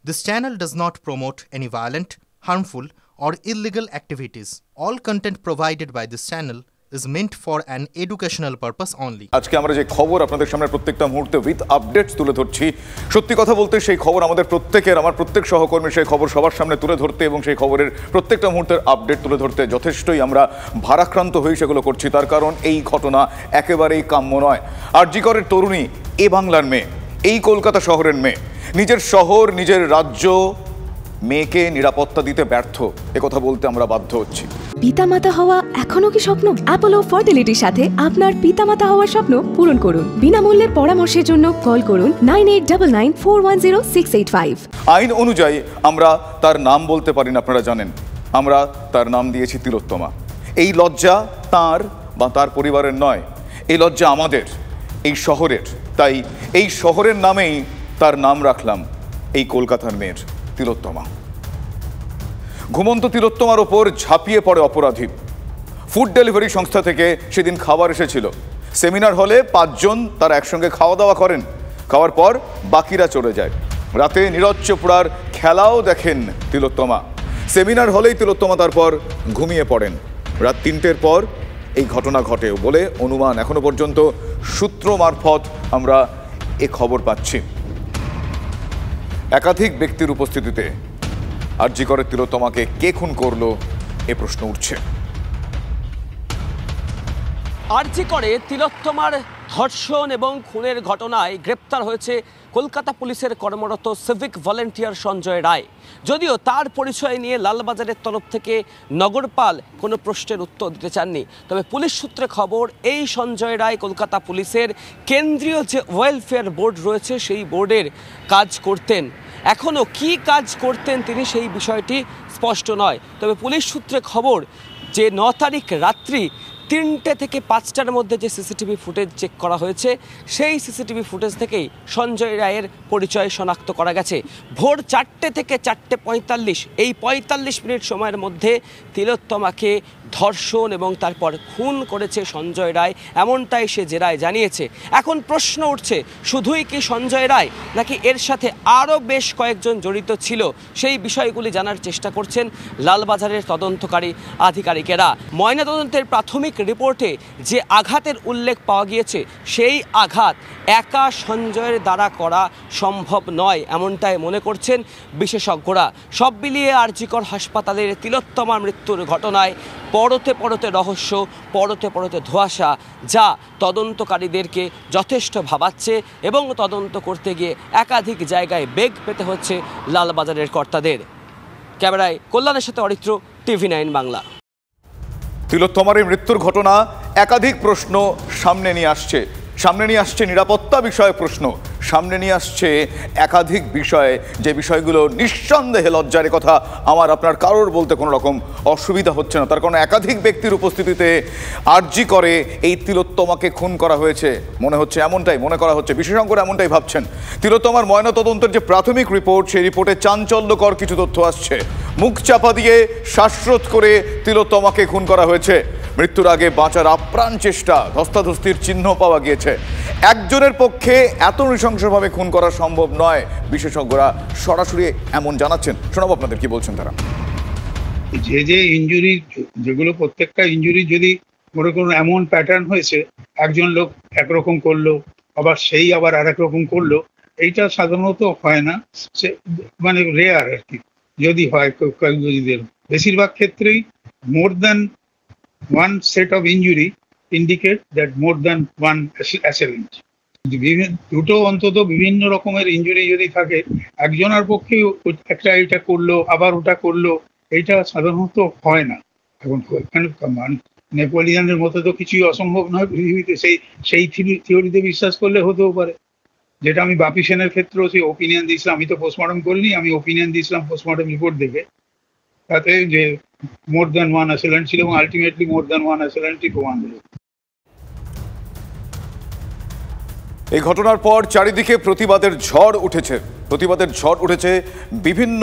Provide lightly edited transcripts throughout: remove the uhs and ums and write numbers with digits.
This channel does not promote any violent, harmful, or illegal activities. All content provided by this channel is meant for an educational purpose only. আজকে আমরা যে খবর আপনাদের সামনে প্রত্যেকটা মুহূর্তে উইথ আপডেটস তুলে ধরছি, সত্যি কথা বলতে সেই খবর আমাদের প্রত্যেকের, আমার প্রত্যেক সহকর্মী সেই খবর সবার সামনে তুলে ধরতে এবং সেই খবরের প্রত্যেকটা মুহূর্তের আপডেট তুলে ধরতে যথেষ্টই আমরা ভারাক্রান্ত হয়ে সেগুলো করছি। তার কারণ এই ঘটনা একেবারেই কাম্য নয়। আরজি করের তরুণী, এ বাংলার মেয়ে, এই কলকাতা শহরের মেয়ে, নিজের শহর, নিজের রাজ্য, মেয়েকে নিরাপত্তা দিতে ব্যর্থ, একথা বলতে আমরা বাধ্য হচ্ছি। পিতামাতা হওয়া এখনো কি স্বপ্ন? অ্যাপোলো ফার্টিলিটির সাথে আপনার পিতামাতা হওয়ার স্বপ্ন পূরণ করুন। বিনামূল্যে পরামর্শের জন্য কল করুন 9899410685। আইন অনুযায়ী আমরা তার নাম বলতে পারি না, আপনারা জানেন। আমরা তার নাম দিয়েছি তিলোত্তমা। এই লজ্জা তার বা তার পরিবারের নয়, এই লজ্জা আমাদের, এই শহরের। তাই এই শহরের নামেই তার নাম রাখলাম এই কলকাতার মেয়ের, তিলোত্তমা। ঘুমন্ত তিলোত্তমার ওপর ঝাঁপিয়ে পড়ে অপরাধী। ফুড ডেলিভারি সংস্থা থেকে সেদিন খাবার এসেছিল। সেমিনার হলে 5 জন তারা একসঙ্গে খাওয়া দাওয়া করেন। খাওয়ার পর বাকিরা চলে যায়। রাতে নীরজ চোপড়ার খেলাও দেখেন তিলোত্তমা। সেমিনার হলেই তিলোত্তমা তারপর ঘুমিয়ে পড়েন। রাত 3টের পর এই ঘটনা ঘটে বলে অনুমান। এখনো পর্যন্ত সূত্র মারফত আমরা এ খবর পাচ্ছি। একাধিক ব্যক্তির উপস্থিতিতে আরজি করে তিলোত্তমাকে কে খুন করলো এ প্রশ্ন উঠছে। আরজি করে তিলোত্তমার ধর্ষণ এবং খুনের ঘটনায় গ্রেপ্তার হয়েছে কলকাতা পুলিশের কর্মরত সিভিক ভলেন্টিয়ার সঞ্জয় রায়। যদিও তার পরিচয় নিয়ে লালবাজারের তরফ থেকে নগরপাল কোনো প্রশ্নের উত্তর দিতে চাননি। তবে পুলিশ সূত্রে খবর, এই সঞ্জয় রায় কলকাতা পুলিশের কেন্দ্রীয় যে ওয়েলফেয়ার বোর্ড রয়েছে সেই বোর্ডের কাজ করতেন। এখনও কী কাজ করতেন তিনি সেই বিষয়টি স্পষ্ট নয়। তবে পুলিশ সূত্রে খবর যে 9 তারিখ রাত্রি 3টে থেকে 5টার মধ্যে যে সিসিটিভি ফুটেজ চেক করা হয়েছে, সেই সিসিটিভি ফুটেজ থেকেই সঞ্জয় রায়ের পরিচয় শনাক্ত করা গেছে। ভোর 4টে থেকে 4:45 এই 45 মিনিট সময়ের মধ্যে তিলোত্তমাকে ধর্ষণ এবং তারপর খুন করেছে সঞ্জয় রায়, এমনটাই সে জেরায় জানিয়েছে। এখন প্রশ্ন উঠছে, শুধুই কি সঞ্জয় রায় নাকি এর সাথে আরও বেশ কয়েকজন জড়িত ছিল? সেই বিষয়গুলি জানার চেষ্টা করছেন লালবাজারের তদন্তকারী আধিকারিকেরা। ময়নাতদন্তের প্রাথমিক রিপোর্টে যে আঘাতের উল্লেখ পাওয়া গিয়েছে, সেই আঘাত একা সঞ্জয়ের দ্বারা করা সম্ভব নয়, এমনটাই মনে করছেন বিশেষজ্ঞরা। সব মিলিয়ে আরজিকর হাসপাতালের তিলোত্তমার মৃত্যুর ঘটনায় পরতে পরতে রহস্য, পরতে পরতে ধোঁয়াশা, যা তদন্তকারীদেরকে যথেষ্ট ভাবাচ্ছে এবং তদন্ত করতে গিয়ে একাধিক জায়গায় বেগ পেতে হচ্ছে লালবাজারের কর্তাদের। ক্যামেরায় কল্যাণের সাথে অরিত্র, TV9 বাংলা। তিলোত্তমার এই মৃত্যুর ঘটনা একাধিক প্রশ্ন সামনে নিয়ে আসছে। সামনে নিয়ে আসছে নিরাপত্তা বিষয়ে প্রশ্ন, সামনে নিয়ে আসছে একাধিক বিষয়ে, যে বিষয়গুলো নিঃসন্দেহে লজ্জার। কথা আমার আপনার কারোর বলতে কোনো রকম অসুবিধা হচ্ছে না। তার কারণ একাধিক ব্যক্তির উপস্থিতিতে আরজি করে এই তিলোত্তমাকে খুন করা হয়েছে মনে হচ্ছে, এমনটাই মনে করা হচ্ছে। বিশেষজ্ঞরা এমনটাই ভাবছেন। তিলোত্তমার ময়নাতদন্তের যে প্রাথমিক রিপোর্ট, সেই রিপোর্টে চাঞ্চল্যকর কিছু তথ্য আসছে। মুখ চাপা দিয়ে শ্বাসরোধ করে তিলোত্তমাকে খুন করা হয়েছে। মৃত্যুর আগে বাঁচার আপ্রাণ চেষ্টা, ধস্তাধস্তির চিহ্ন পাওয়া গিয়েছে। একজনের পক্ষে এত নৃশংসভাবে খুন করা সম্ভব নয়, বিশেষজ্ঞরা সরাসরি এমন জানাচ্ছেন। শোনাবো আপনাদের কি বলছেন তারা। যে যে ইনজুরি, যেগুলো প্রত্যেকটা ইনজুরি যদি মনে করুন এমন প্যাটার্ন হয়েছে, একজন লোক একরকম করলো, আবার সেই আবার আরেক রকম করলো, এইটা সাধারণত হয় না, মানে রেয়ার আর কি। যদি হয় কয়েকজনদের, বেশিরভাগ ক্ষেত্রেই more than one set of injury indicate that more than one assailant. দুটো অন্তত বিভিন্ন রকমের ইনজুরি যদি থাকে, একজনের পক্ষে একটা এটা করলো আবার ওটা করলো, এইটা সাধারণত হয় না। এখন নেপোলিয়ানের মতো তো কিছুই অসম্ভব নয় পৃথিবীতে। সেই থিওরিতে বিশ্বাস করলে হতেও পারে, যেটা আমি বাপি সেনের ক্ষেত্রেও সেই ওপিনিয়ন দিয়েছিলাম। আমি তো পোস্টমর্টম করিনি, আমি ওপিনিয়ন দিয়েছিলাম পোস্টমর্টম রিপোর্ট দেখে, তাতে যে মোর দ্যান ওয়ান অ্যাসেলেন্ট ছিল এবং আলটিমেটলি মোর দ্যান ওয়ান অ্যাসেলেন্টই প্রমাণ হলো। এই ঘটনার পর চারিদিকে প্রতিবাদের ঝড় উঠেছে। প্রতিবাদের ঝড় উঠেছে বিভিন্ন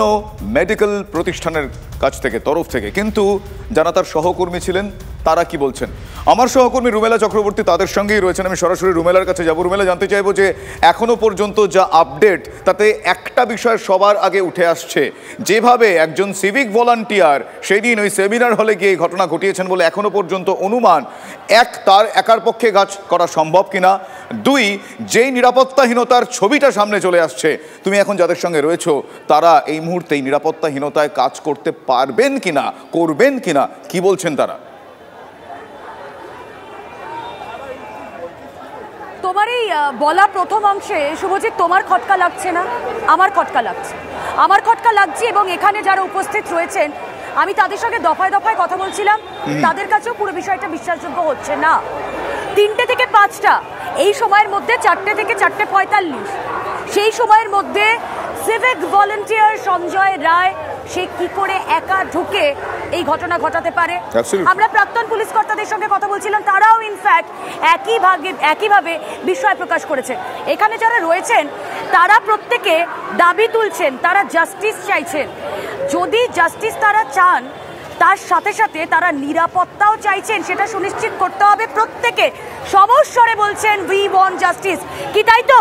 মেডিকেল প্রতিষ্ঠানের কাছ থেকে, তরফ থেকে। কিন্তু যারা তার সহকর্মী ছিলেন তারা কি বলছেন। আমার সহকর্মী রুমেলা চক্রবর্তী তাদের সঙ্গেই রয়েছেন, আমি সরাসরি রুমেলার কাছে যাব। রুমেলা, জানতে চাইবো যে এখনো পর্যন্ত যা আপডেট তাতে একটা বিষয় সবার আগে উঠে আসছে, যেভাবে একজন সিভিক ভলান্টিয়ার সেই দিন ওই সেমিনার হলে গিয়ে এই ঘটনা ঘটিয়েছেন বলে এখনো পর্যন্ত অনুমান, এক তার একার পক্ষে কাজ করা সম্ভব কিনা, দুই যেই নিরাপত্তাহীনতার ছবিটা সামনে চলে আসছে, তুমি এখন যাদের সঙ্গে রয়েছো তারা এই মুহূর্তে এই নিরাপত্তাহীনতায় কাজ করতে পারবেন কিনা, করবেন কিনা, কি বলছেন তারা? তোমার এই বলা প্রথম অংশে শুভজিৎ তোমার খটকা লাগছে না? আমার খটকা লাগছে, আমার খটকা লাগছে। এবং এখানে যারা উপস্থিত রয়েছেন আমি তাদের সঙ্গে দফায় দফায় কথা বলছিলাম, তাদের কাছেও পুরো বিষয়টা বিশ্বাসযোগ্য হচ্ছে না। 3টে থেকে 5টা এই সময়ের মধ্যে, 4টে থেকে 4:45 সেই সময়ের মধ্যে সিভিক ভলান্টিয়ার সঞ্জয় রায় সে কি করে একা ঢুকে এই ঘটনা ঘটাতে পারে? আমরা প্রাক্তন পুলিশ কর্তাদের সঙ্গে কথা বলছিলাম, তারাও ইনফ্যাক্ট একইভাবে বিস্ময় প্রকাশ করেছে। এখানে যারা রয়েছেন তারা প্রত্যেকে দাবি তুলছেন, তারা জাস্টিস চাইছেন। যদি জাস্টিস তারা চান, তার সাথে সাথে তারা নিরাপত্তাও চাইছেন, সেটা সুনিশ্চিত করতে হবে প্রত্যেকে। সমস্বরে বলছেন উই ওয়ান্ট জাস্টিস, কি তাই তো?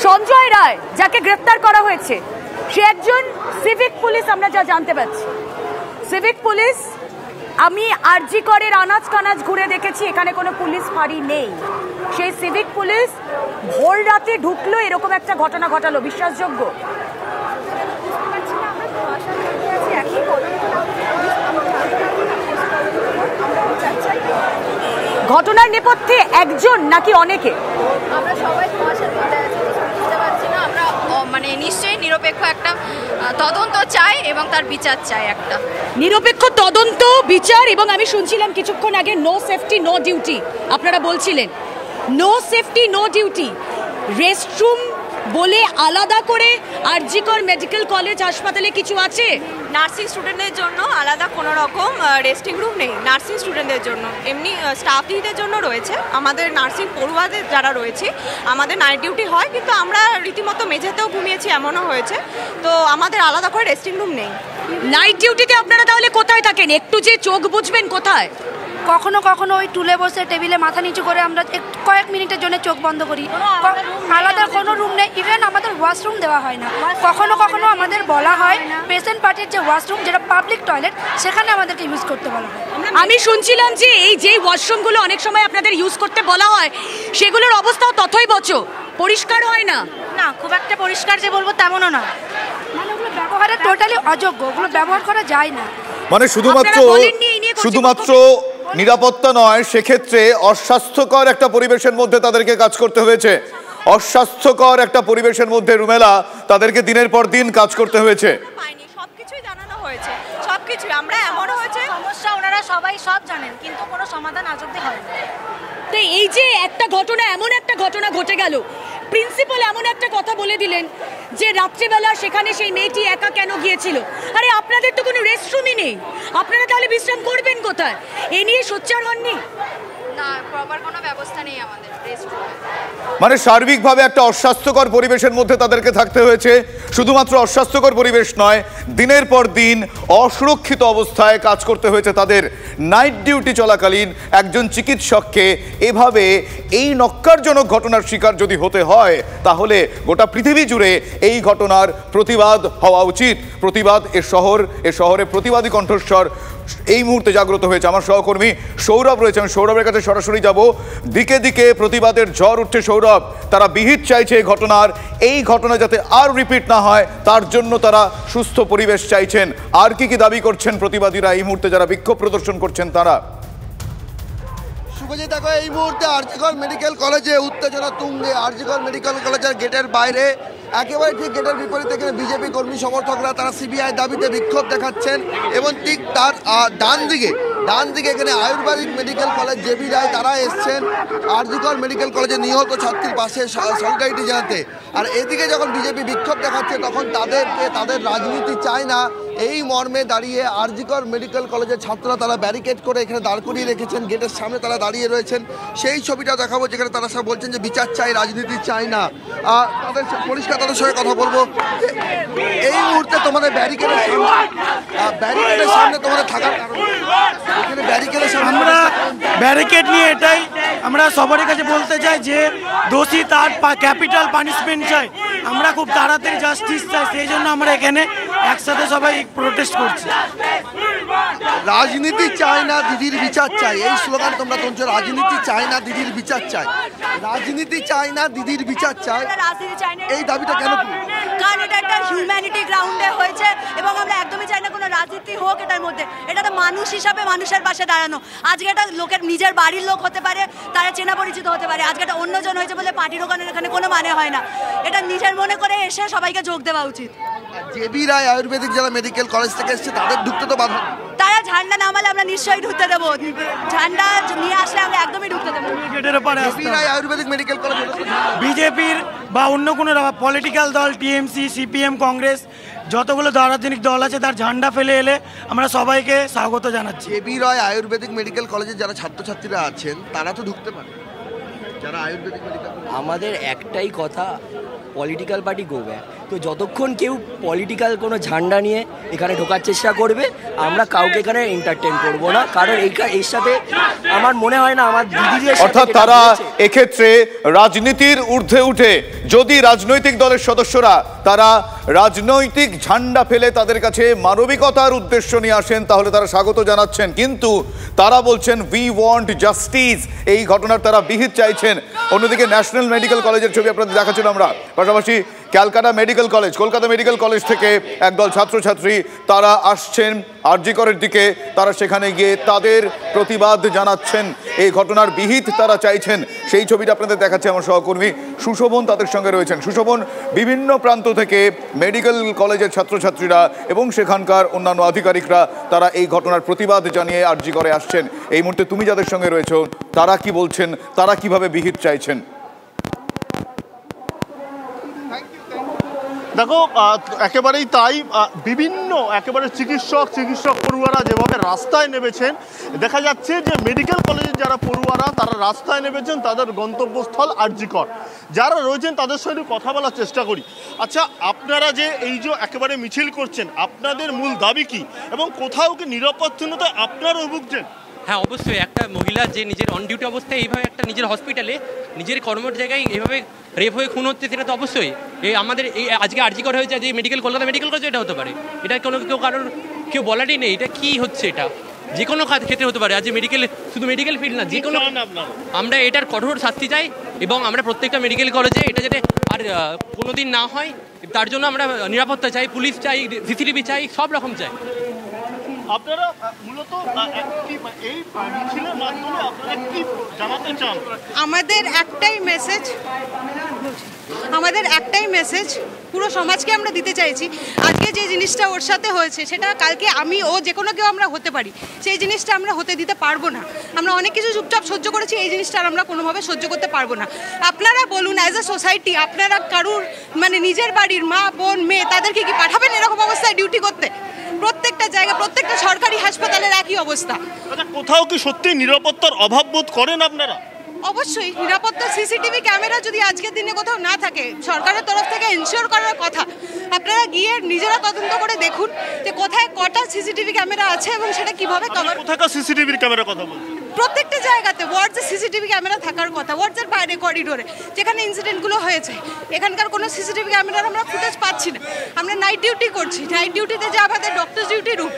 সঞ্জয় রায় যাকে গ্রেফতার করা হয়েছে সে একজন সিভিক পুলিশ, আমরা যা জানতে পারছি সিভিক পুলিশ। আমি আরজি করের আনাজ কানাজ ঘুরে দেখেছি, এখানে কোনো পুলিশ ফাঁড়ি নেই। সেই সিভিক পুলিশ ভোর রাতে ঢুকলো, এরকম একটা ঘটনা ঘটালো, বিশ্বাসযোগ্য? ঘটনার নেপথ্যে একজন নাকি অনেকে? আমরা সবাই তোমার সাথে বুঝতে পারছি না। আমরা মানে নিশ্চয়ই নিরপেক্ষ একটা তদন্ত চাই এবং তার বিচার চাই, একটা নিরপেক্ষ তদন্ত, বিচার। এবং আমি শুনছিলাম কিছুক্ষণ আগে নো সেফটি নো ডিউটি, আপনারা বলছিলেন no safety no duty. Restroom বলে আলাদা করে আরজি কর মেডিকেল কলেজ হাসপাতালে কিছু আছে? নার্সিং স্টুডেন্টদের জন্য আলাদা কোনো রকম রেস্টিং রুম নেই। নার্সিং স্টুডেন্টদের জন্য এমনি স্টাফ দিদিদের জন্য রয়েছে। আমাদের নার্সিং পড়ুয়াদের যারা রয়েছে আমাদের নাইট ডিউটি হয়, কিন্তু আমরা রীতিমতো মেঝেতেও ঘুমিয়েছি, এমনও হয়েছে। তো আমাদের আলাদা করে রেস্টিং রুম নেই। নাইট ডিউটিতে আপনারা তাহলে কোথায় থাকেন? একটু যে চোখ বুঝবেন কোথায়? কখনো কখনো ওই টুলে বসে টেবিলে মাথা নিচু করে আমরা কয়েক মিনিটের জন্য চোখ বন্ধ করি। আলাদা কোনো রুম নেই, ইভেন আমাদের ওয়াশরুম দেওয়া হয় না। কখনো কখনো আমাদের বলা হয় পেশেন্ট পার্টির যে ওয়াশরুম, যেটা পাবলিক টয়লেট, সেখানে আমাদেরকে ইউজ করতে বলা হয়। আমি শুনছিলাম যে এই যে ওয়াশরুমগুলো অনেক সময় আপনাদের ইউজ করতে বলা হয়, সেগুলোর অবস্থাও তথৈবচ, পরিষ্কার হয় না। না, খুব একটা পরিষ্কার যে বলবো তেমনও না, মানে ওগুলো ব্যবহারের টোটালি অযোগ্য, ওগুলো ব্যবহার করা যায় না। মানে শুধুমাত্র নিরাপত্তা নয়, সেক্ষেত্রে অস্বাস্থ্যকর একটা পরিবেশের মধ্যে তাদেরকে কাজ করতে হয়েছে। অস্বাস্থ্যকর একটা পরিবেশের মধ্যে রুমেলা তাদেরকে দিনের পর দিন কাজ করতে হয়েছে। সবকিছুই জানানো হয়েছে, সবকিছুই। আমরা এমনও হয়েছে সমস্যা ওনারা সবাই সব জানেন, কিন্তু কোনো সমাধান আজ অব্দি হয় না। তো এই যে একটা ঘটনা, এমন একটা ঘটনা ঘটে গেল, প্রিন্সিপাল এমন একটা কথা বলে দিলেন যে রাত্রিবেলা সেখানে সেই মেয়েটি একা কেন গিয়েছিল। আরে আপনাদের তো কোনো রেস্টরুমই নেই, আপনারা তাহলে বিশ্রাম করবেন কোথায়? এ নিয়ে সোচ্চার হননি? না, প্রপার কোনো ব্যবস্থা নেই আমাদের রেস্টরুমে। মানে সার্বিকভাবে একটা অস্বাস্থ্যকর পরিবেশের মধ্যে তাদেরকে থাকতে হয়েছে। শুধুমাত্র অস্বাস্থ্যকর পরিবেশ নয়, দিনের পর দিন অসুরক্ষিত অবস্থায় কাজ করতে হয়েছে তাদের। নাইট ডিউটি চলাকালীন একজন চিকিৎসককে এভাবে এই নক্কারজনক ঘটনার শিকার যদি হতে হয়, তাহলে গোটা পৃথিবী জুড়ে এই ঘটনার প্রতিবাদ হওয়া উচিত। প্রতিবাদ, এ শহরে প্রতিবাদী কণ্ঠস্বর এই মুহূর্তে জাগ্রত হয়েছে। আমার সহকর্মী সৌরভ রয়েছে, আমি সৌরভের কাছে সরাসরি যাব। দিকে দিকে প্রতিবাদের ঝড় উঠছে সৌরভ। তারা বিহিত চাইছে এই ঘটনা যাতে আর রিপিট না হয়, তার জন্য তারা সুস্থ পরিবেশ চাইছেন। আর কি দাবি করছেন প্রতিবাদীরা এই মুহূর্তে যারা বিক্ষোভ প্রদর্শন করছেন তারা? শুভজিৎ, দেখো এই মুহূর্তে আরজি কর মেডিকেল কলেজে উত্তেজনা তুঙ্গে। আরজি কর মেডিকেল কলেজের গেটের বাইরে, একেবারে ঠিক গেটের বিপরীতে এখানে বিজেপি কর্মী সমর্থকরা তারা সিবিআই দাবিতে বিক্ষোভ দেখাচ্ছেন। এবং ঠিক তার ডান দিকে এখানে আয়ুর্বেদিক মেডিকেল কলেজ জেবি রায় তারা এসছেন আরজি কর মেডিকেল কলেজে নিহত ছাত্রীর পাশে সলিডারিটি জানাতে। আর এদিকে যখন বিজেপি বিক্ষোভ দেখাচ্ছে, তখন তাদের রাজনীতি চায় না, এই মর্মে দাঁড়িয়ে আরজিকর মেডিকেল কলেজের ছাত্ররা তারা ব্যারিকেড করে এখানে দাঁড় করিয়ে রেখেছেন, গেটের সামনে তারা দাঁড়িয়ে রয়েছেন। সেই ছবিটা দেখাবো যেখানে তারা সব বলছেন যে বিচার চাই, রাজনীতি চাই না। তাদের পরিষ্কার তাদের সঙ্গে কথা বলবো। এই মুহূর্তে তোমাদের ব্যারিকেডের সামনে তোমাদের থাকার কারণ, এখানে ব্যারিকেডের সামনে আমরা ব্যারিকেড নিয়ে এটাই আমরা সবার কাছে বলতে চাই যে দোষী তার ক্যাপিটাল পানিশমেন্ট চাই, আমরা খুব তাড়াতাড়ি জাস্টিস চাই, সেই জন্য আমরা এখানে একসাথে সবাই প্রোটেস্ট করছি। রাজনীতি চাই না, দিদির বিচার চাই, এই স্লোগান তোমরা তুলছো। রাজনীতি চাই না, দিদির বিচার চাই, রাজনীতি চাই না, দিদির বিচার চাই, এই দাবিটা কেন? কারণ এটা একটা হিউম্যানিটি গ্রাউন্ডে হয়েছে এবং আমরা একদমই চাই না কোনো রাজনীতি হোক এটার মধ্যে। এটা তো মানুষ হিসাবে মানুষের পাশে দাঁড়ানো। আজকে এটা লোকের নিজের বাড়ির লোক হতে পারে, তারা চেনা পরিচিত হতে পারে। আজকে এটা অন্যজন হয়েছে বলে পার্টির ওখানে এখানে কোনো মানে হয় না। এটা নিজের মনে করে এসে সবাইকে যোগ দেওয়া উচিত। জেবি রায় আয়ুর্বেদিক যারা মেডিকেল কলেজ থেকে এসেছে তাদের ঢুকতে তো বাধা, তারা ঝান্ডা নামালে আমরা নিশ্চয়ই ঢুকতে দেবো। ঝান্ডা নিয়ে আসলে আমরা একদমই ঢুকতে দেবো। জেবি রায় আয়ুর্বেদিক মেডিকেল কলেজ বিজেপির বা অন্য কোনো পলিটিক্যাল দল, টিএমসি, সিপিএম, কংগ্রেস, যতগুলো রাজনৈতিক দল আছে তার ঝান্ডা ফেলে এলে আমরা সবাইকে স্বাগত জানাচ্ছি। জেবি রায় আয়ুর্বেদিক মেডিকেল কলেজে যারা ছাত্রছাত্রীরা আছেন তারা তো ঢুকতে পারে, যারা আয়ুর্বেদিক মেডিকেল। আমাদের একটাই কথা, পলিটিক্যাল পার্টি গো ব্যাক। তো যতক্ষণ কেউ পলিটিক্যাল কোনো ঝান্ডা নিয়ে এখানে ঢোকার চেষ্টা করবে, আমরা কাউকে এখানে এন্টারটেন করব না। কারণ এর সাথে আমার মনে হয় না আমার দিদিদের, অর্থাৎ তারা এক্ষেত্রে রাজনীতির ঊর্ধ্বে উঠে যদি রাজনৈতিক দলের সদস্যরা তারা রাজনৈতিক ঝান্ডা ফেলে তাদের কাছে মানবিকতার উদ্দেশ্য নিয়ে আসেন তাহলে তারা স্বাগত জানাচ্ছেন, কিন্তু তারা বলছেন উই ওয়ান্ট জাস্টিস, এই ঘটনার তারা বিহিত চাইছেন। অন্যদিকে ন্যাশনাল মেডিকেল কলেজের ছবি আপনাদের দেখাচ্ছিলাম আমরা, পাশাপাশি Calcutta medical college, Kolkata medical college থেকে একদল ছাত্রছাত্রী তারা আসছেন আরজিকরের দিকে, তারা সেখানে গিয়ে তাদের প্রতিবাদ জানাচ্ছেন, এই ঘটনার বিহিত তারা চাইছেন। সেই ছবিটা আপনাদের দেখাচ্ছে আমার সহকর্মী সুশোভন তাদের সঙ্গে রয়েছেন। সুশোভন, বিভিন্ন প্রান্ত থেকে মেডিকেল কলেজের ছাত্রছাত্রীরা এবং সেখানকার অন্যান্য আধিকারিকরা তারা এই ঘটনার প্রতিবাদ জানিয়ে আরজিকরে আসছেন। এই মুহূর্তে তুমি যাদের সঙ্গে রয়েছো তারা কি বলছেন, তারা কিভাবে বিহিত চাইছেন? দেখো, একেবারেই তাই। বিভিন্ন একেবারে চিকিৎসক পড়ুয়ারা যেভাবে রাস্তায় নেমেছেন, দেখা যাচ্ছে যে মেডিকেল কলেজের যারা পড়ুয়ারা তারা রাস্তায় নেমেছেন, তাদের গন্তব্যস্থল আরজিকর। যারা রয়েছেন তাদের সঙ্গে কথা বলার চেষ্টা করি। আচ্ছা, আপনারা যে এই যে একেবারে মিছিল করছেন, আপনাদের মূল দাবি কি এবং কোথাও কি নিরাপত্তাহীনতা আপনারাও ভুগছেন? হ্যাঁ, অবশ্যই। একটা মহিলা যে নিজের অন ডিউটি অবস্থায় এইভাবে একটা নিজের হসপিটালে নিজের কর্মের জায়গায় এইভাবে রেপ হয়ে খুন হচ্ছে, সেটা তো অবশ্যই এই আমাদের এই আজকে আরজিকর হয়েছে, যে মেডিকেল কলকাতা মেডিকেল কলেজ এটা হতে পারে, এটা কেউ বলারই নেই। এটা কি হচ্ছে, এটা যে কোনো ক্ষেত্রে হতে পারে। আজ মেডিকেল, শুধু মেডিকেল ফিল্ড না, যে কোনো, আমরা এটার কঠোর শাস্তি চাই এবং আমরা প্রত্যেকটা মেডিকেল কলেজে এটা যাতে আর কোনোদিন না হয় তার জন্য আমরা নিরাপত্তা চাই, পুলিশ চাই, সিসিটিভি চাই, সব রকম চাই। আপনারা মূলত এই মিছিলের মাধ্যমে আপনারা কি জানাতে চান? আমাদের একটাই মেসেজ পুরো সমাজকে আমরা দিতে চাইছি। আজকে যে জিনিসটা ওর সাথে হয়েছে সেটা কালকে আমি ও যে কোনো কেউ আমরা হতে পারি, সেই জিনিসটা আমরা হতে দিতে পারবো না। আমরা অনেক কিছু চুপচাপ সহ্য করেছি, এই জিনিসটা আমরা কোনোভাবে সহ্য করতে পারবো না। আপনারা বলুন, অ্যাজ এ সোসাইটি আপনারা কারুর নিজের বাড়ির মা, বোন, মেয়ে তাদেরকে কি পাঠাবেন এরকম অবস্থায় ডিউটি করতে? প্রত্যেকটা জায়গা, প্রত্যেকটা সরকারি হাসপাতালের একই অবস্থা। কোথাও কি সত্যি নিরাপত্তার অভাব বোধ করেন আপনারা? অবশ্যই নিরাপত্তা, সিসিটিভি ক্যামেরা যদি আজকের দিনে কোথাও না থাকে, সরকারের তরফ থেকে এনশিওর করার কথা। আপনারা গিয়ে নিজেরা তদন্ত করে দেখুন যে কোথায় কটা সিসিটিভি ক্যামেরা আছে এবং সেটা কিভাবে কভার। কোথাকার সিসিটিভির ক্যামেরা কথা বলছেন? প্রত্যেকটা জায়গাতে ওয়ার্ডসে সিসিটিভি ক্যামেরা থাকার কথা, ওয়ার্ডসের বাইরে করিডোরে যেখানে ইনসিডেন্টগুলো হয়েছে। এখানকার কোনো সিসিটিভি ক্যামেরার আমরা ফুটেজ পাচ্ছি না। আমরা নাইট ডিউটি করছি, নাইট ডিউটিতে যা আমাদের ডক্টর ডিউটি রুম।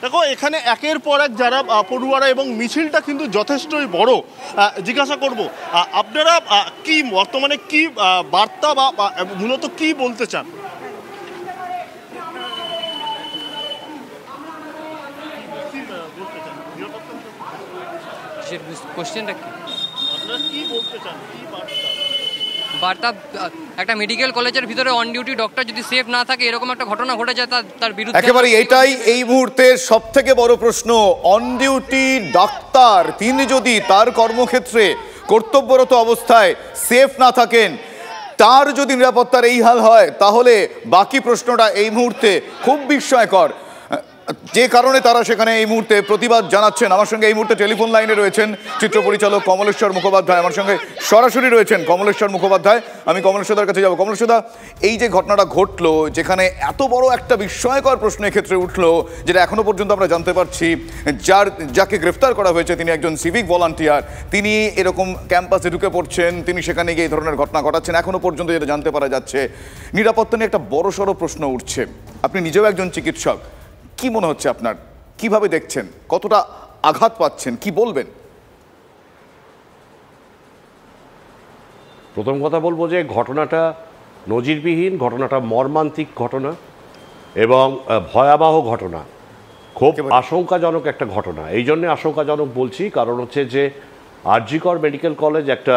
দেখো, এখানে একের পর এক যারা পড়ুয়ারা এবং মিছিলটা কিন্তু যথেষ্টই বড়। জিজ্ঞাসা করব, আপনারা কি বর্তমানে কি বার্তা বা মূলত কি বলতে চান? কোশ্চেনটা কি? আপনারা কি বলতে চান, কি বার্তা? একটা মেডিকেল কলেজের ভিতরে অন ডিউটি ডক্টর যদি সেফ না থাকে, এরকম একটা ঘটনা ঘটে যায়, তার বিরুদ্ধে একেবারে এটাই এই মুহূর্তের সবথেকে বড় প্রশ্ন। অন ডিউটি ডাক্তার তিনি যদি তার কর্মক্ষেত্রে কর্তব্যরত অবস্থায় সেফ না থাকেন, তার যদি নিরাপত্তার এই হাল হয় তাহলে বাকি প্রশ্নটা এই মুহূর্তে খুব বিস্ময়কর, যে কারণে তারা সেখানে এই মুহূর্তে প্রতিবাদ জানাচ্ছেন। আমার সঙ্গে এই মুহূর্তে টেলিফোন লাইনে রয়েছেন চিত্র পরিচালক কমলেশ্বর মুখোপাধ্যায়, আমার সঙ্গে সরাসরি রয়েছেন কমলেশ্বর মুখোপাধ্যায়। আমি কমলেশ্বরদার কাছে যাব। কমলেশ্বরদা, এই যে ঘটনাটা ঘটলো, যেখানে এত বড় একটা বিস্ময়কর প্রশ্ন ক্ষেত্রে উঠলো, যেটা এখনো পর্যন্ত আমরা জানতে পারছি যাকে গ্রেফতার করা হয়েছে তিনি একজন সিভিক ভলান্টিয়ার, তিনি এরকম ক্যাম্পাসে ঢুকে পড়ছেন, তিনি সেখানে গিয়ে এই ধরনের ঘটনা ঘটাচ্ছেন। এখনো পর্যন্ত যেটা জানতে পারা যাচ্ছে, নিরাপত্তা নিয়ে একটা বড়সড় প্রশ্ন উঠছে। আপনি নিজেও একজন চিকিৎসক, কি মনে হচ্ছে আপনার? কিভাবে দেখছেন? কতটা আঘাত পাচ্ছেন? কি বলবেন? প্রথম কথা বলবো যে ঘটনাটা নজিরবিহীন, ঘটনাটা মর্মান্তিক ঘটনা এবং ভয়াবহ ঘটনা, খুব আশঙ্কাজনক একটা ঘটনা। এই জন্যে আশঙ্কাজনক বলছি কারণ হচ্ছে যে আর.জি. কর মেডিকেল কলেজ একটা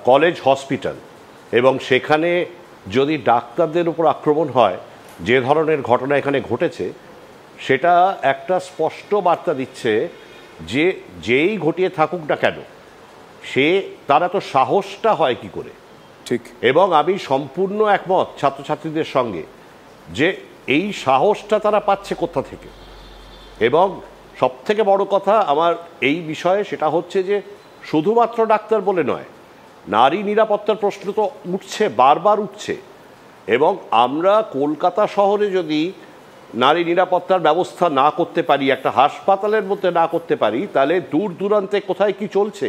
কলেজ হসপিটাল, এবং সেখানে যদি ডাক্তারদের উপর আক্রমণ হয়, যে ধরনের ঘটনা এখানে ঘটেছে, সেটা একটা স্পষ্ট বার্তা দিচ্ছে যে যেই ঘটিয়ে থাকুক না কেন, তার এত সাহসটা হয় কি করে। ঠিক। এবং আমি সম্পূর্ণ একমত ছাত্রছাত্রীদের সঙ্গে যে এই সাহসটা তারা পাচ্ছে কোথা থেকে। এবং সবথেকে বড় কথা আমার এই বিষয়ে সেটা হচ্ছে যে শুধুমাত্র ডাক্তার বলে নয়, নারী নিরাপত্তার প্রশ্ন তো উঠছে, বারবার উঠছে। এবং আমরা কলকাতা শহরে যদি নারী নিরাপত্তার ব্যবস্থা না করতে পারি, একটা হাসপাতালের মধ্যে না করতে পারি, তাহলে দূর দূরান্তে কোথায় কি চলছে,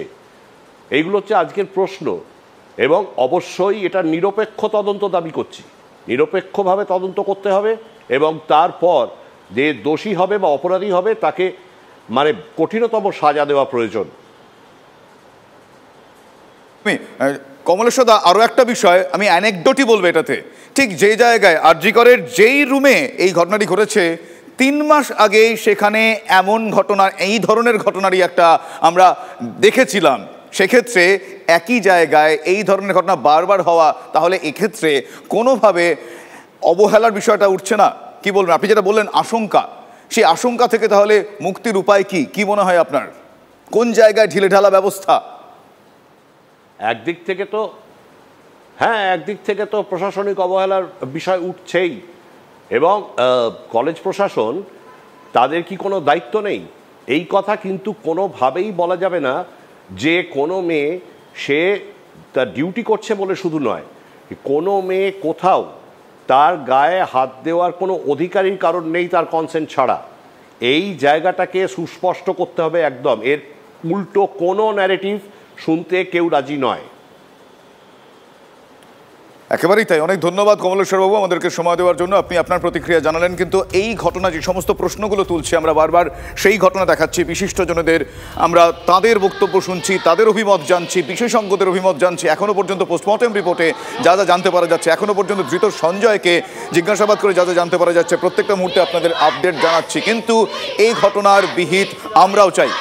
এইগুলো হচ্ছে আজকের প্রশ্ন। এবং অবশ্যই এটা নিরপেক্ষ তদন্ত দাবি করছি, নিরপেক্ষভাবে তদন্ত করতে হবে এবং তারপর যে দোষী হবে বা অপরাধী হবে তাকে মানে কঠিনতম সাজা দেওয়া প্রয়োজন। কমলেশ্বরদা, আরও একটা বিষয় আমি অ্যানেকডোটই বলবো এটাতে, ঠিক যে জায়গায় আর.জি. করের যেই রুমে এই ঘটনাটি ঘটেছে 3 মাস আগেই সেখানে এমন ঘটনা, এই ধরনের ঘটনারই একটা আমরা দেখেছিলাম। সেক্ষেত্রে একই জায়গায় এই ধরনের ঘটনা বারবার হওয়া, তাহলে এক্ষেত্রে কোনোভাবে অবহেলার বিষয়টা উঠছে না? কি বলবেন? আপনি যেটা বললেন আশঙ্কা, সেই আশঙ্কা থেকে তাহলে মুক্তির উপায় কি? কি মনে হয় আপনার? কোন জায়গায় ঢিলেঢালা ব্যবস্থা? একদিক থেকে তো প্রশাসনিক অবহেলার বিষয় উঠছেই, এবং কলেজ প্রশাসন তাদের কি কোনো দায়িত্ব নেই? এই কথা কিন্তু কোনোভাবেই বলা যাবে না যে কোনো মেয়ে সে তার ডিউটি করছে বলে শুধু নয়, কোনো মেয়ে কোথাও তার গায়ে হাত দেওয়ার কোনো অধিকারীর কারণ নেই তার কনসেন্ট ছাড়া। এই জায়গাটাকে সুস্পষ্ট করতে হবে একদম। এর উল্টো কোনো ন্যারেটিভ শুনতে কেউ রাজি নয়। একেবারেই তাই। অনেক ধন্যবাদ কমলেশ্বরবাবু আমাদেরকে সময় দেওয়ার জন্য। আপনি আপনার প্রতিক্রিয়া জানালেন, কিন্তু এই ঘটনা যে সমস্ত প্রশ্নগুলো তুলছে আমরা বারবার সেই ঘটনা দেখাচ্ছি, বিশিষ্টজনদের আমরা তাদের বক্তব্য শুনছি, তাদের অভিমত জানছি, বিশেষজ্ঞদের অভিমত জানছি। এখনও পর্যন্ত পোস্টমর্টেম রিপোর্টে যা যা জানতে পারা যাচ্ছে, এখনও পর্যন্ত ধৃত সঞ্জয়কে জিজ্ঞাসাবাদ করে যা যা জানতে পারা যাচ্ছে, প্রত্যেকটা মুহূর্তে আপনাদের আপডেট জানাচ্ছি। কিন্তু এই ঘটনার বিহিত আমরাও চাই।